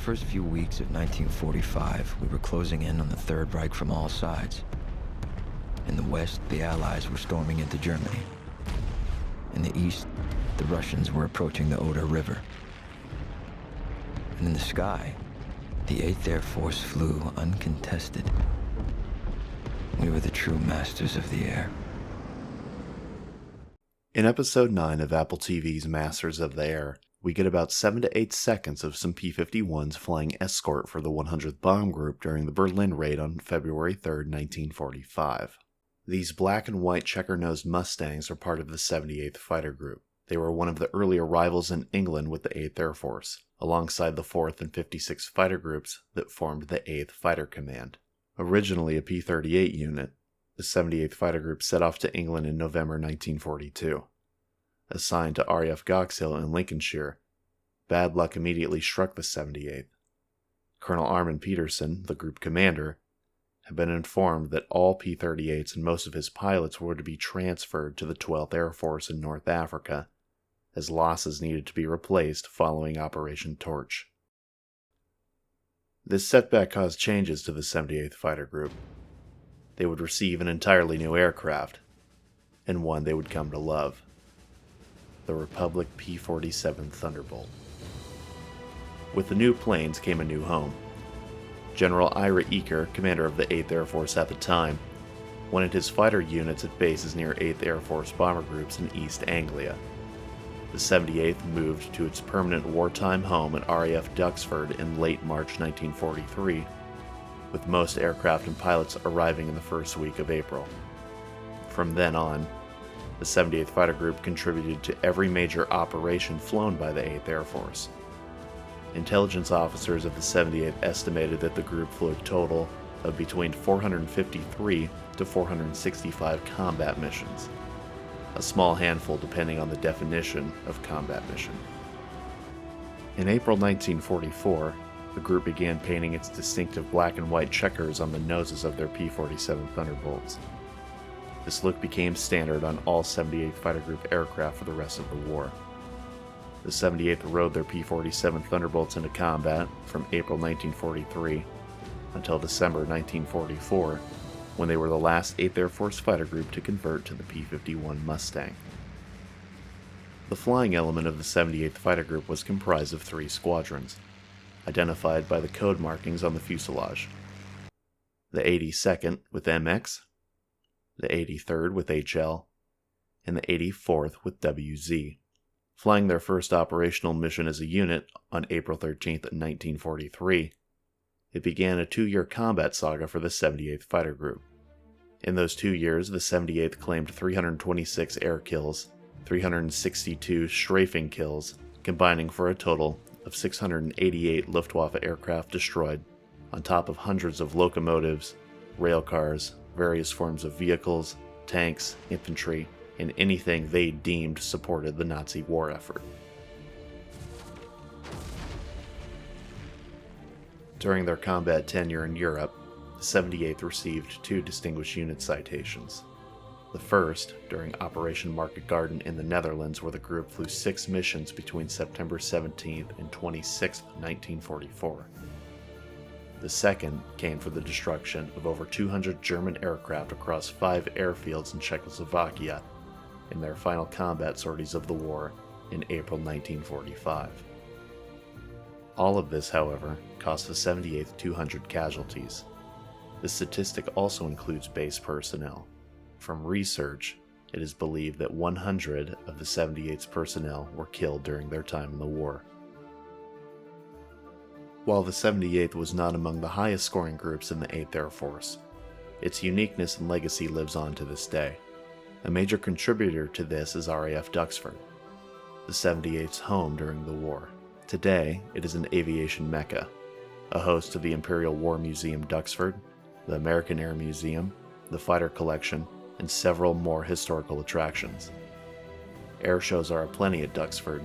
first few weeks of 1945, we were closing in on the Third Reich from all sides. In the west, the Allies were storming into Germany. In the east, the Russians were approaching the Oder River. And in the sky, the 8th Air Force flew uncontested. We were the true masters of the air. In episode 9 of Apple TV's Masters of the Air, we get about 7 to 8 seconds of some P-51s flying escort for the 100th Bomb Group during the Berlin raid on February 3, 1945. These black and white checker-nosed Mustangs are part of the 78th Fighter Group. They were one of the early arrivals in England with the 8th Air Force, alongside the 4th and 56th Fighter Groups that formed the 8th Fighter Command. Originally a P-38 unit, the 78th Fighter Group set off to England in November 1942. Assigned to RAF Goxhill in Lincolnshire, bad luck immediately struck the 78th. Colonel Armin Peterson, the group commander, had been informed that all P-38s and most of his pilots were to be transferred to the 12th Air Force in North Africa, as losses needed to be replaced following Operation Torch. This setback caused changes to the 78th Fighter Group. They would receive an entirely new aircraft, and one they would come to love: the Republic P-47 Thunderbolt. With the new planes came a new home. General Ira Eaker, commander of the 8th Air Force at the time, wanted his fighter units at bases near 8th Air Force bomber groups in East Anglia. The 78th moved to its permanent wartime home at RAF Duxford in late March 1943, with most aircraft and pilots arriving in the first week of April. From then on, the 78th Fighter Group contributed to every major operation flown by the 8th Air Force. Intelligence officers of the 78th estimated that the group flew a total of between 453 to 465 combat missions, a small handful depending on the definition of combat mission. In April 1944, the group began painting its distinctive black and white checkers on the noses of their P-47 Thunderbolts. This look became standard on all 78th Fighter Group aircraft for the rest of the war. The 78th rode their P-47 Thunderbolts into combat from April 1943 until December 1944, when they were the last 8th Air Force Fighter Group to convert to the P-51 Mustang. The flying element of the 78th Fighter Group was comprised of 3 squadrons, identified by the code markings on the fuselage: the 82nd with MX, the 83rd with HL, and the 84th with WZ. Flying their first operational mission as a unit on April 13, 1943, it began a 2-year combat saga for the 78th Fighter Group. In those 2 years, the 78th claimed 326 air kills, 362 strafing kills, combining for a total of 688 Luftwaffe aircraft destroyed, on top of hundreds of locomotives, rail cars, various forms of vehicles, tanks, infantry, and anything they deemed supported the Nazi war effort. During their combat tenure in Europe, the 78th received 2 Distinguished Unit citations. The first, during Operation Market Garden in the Netherlands, where the group flew 6 missions between September 17th and 26th, 1944. The second came for the destruction of over 200 German aircraft across 5 airfields in Czechoslovakia in their final combat sorties of the war in April 1945. All of this, however, cost the 78th 200 casualties. This statistic also includes base personnel. From research, it is believed that 100 of the 78th's personnel were killed during their time in the war. While the 78th was not among the highest scoring groups in the 8th Air Force, its uniqueness and legacy lives on to this day. A major contributor to this is RAF Duxford, the 78th's home during the war. Today, it is an aviation mecca, a host of the Imperial War Museum Duxford, the American Air Museum, the Fighter Collection, and several more historical attractions. Air shows are aplenty at Duxford,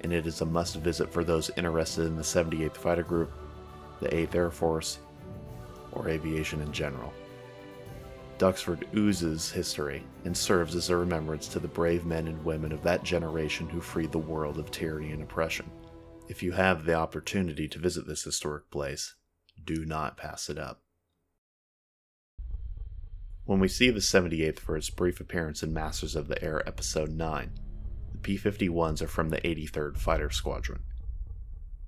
and it is a must-visit for those interested in the 78th Fighter Group, the 8th Air Force, or aviation in general. Duxford oozes history and serves as a remembrance to the brave men and women of that generation who freed the world of tyranny and oppression. If you have the opportunity to visit this historic place, do not pass it up. When we see the 78th for its brief appearance in Masters of the Air Episode 9, the P-51s are from the 83rd Fighter Squadron.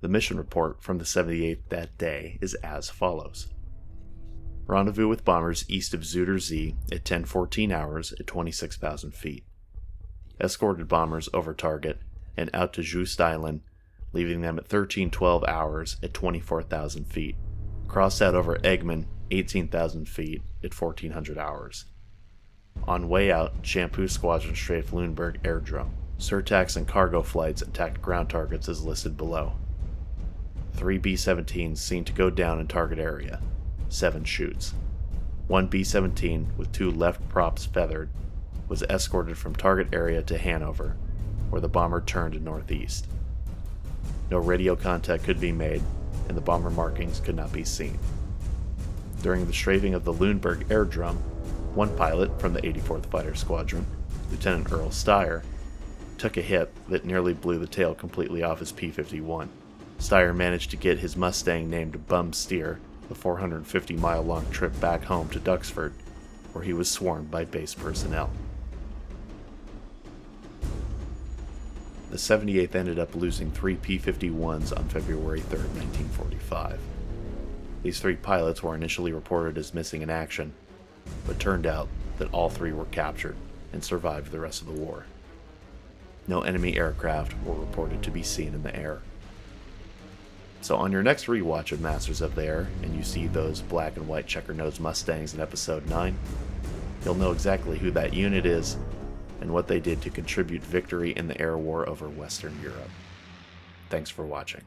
The mission report from the 78th that day is as follows. Rendezvous with bombers east of Zuiderzee at 10:14 hours at 26,000 feet. Escorted bombers over target and out to Juist Island, leaving them at 13:12 hours at 24,000 feet. Crossed out over Egmont, 18,000 feet at 1400 hours. On way out, Shampoo Squadron strafed Lüneburg Airdrome. Surtax and cargo flights attacked ground targets as listed below. 3 B-17s seen to go down in target area. 7 shoots. 1 B-17 with 2 left props feathered was escorted from target area to Hanover, where the bomber turned northeast. No radio contact could be made, and the bomber markings could not be seen. During the strafing of the Lüneburg Airdrome, one pilot from the 84th Fighter Squadron, Lieutenant Earl Steyer, took a hit that nearly blew the tail completely off his P-51. Steyer managed to get his Mustang named Bum Steer the 450-mile-long trip back home to Duxford, where he was swarmed by base personnel. The 78th ended up losing 3 P-51s on February 3, 1945. These 3 pilots were initially reported as missing in action, but turned out that all 3 were captured and survived the rest of the war. No enemy aircraft were reported to be seen in the air. So on your next rewatch of Masters of the Air, and you see those black and white checker-nosed Mustangs in Episode 9, you'll know exactly who that unit is and what they did to contribute victory in the air war over Western Europe. Thanks for watching.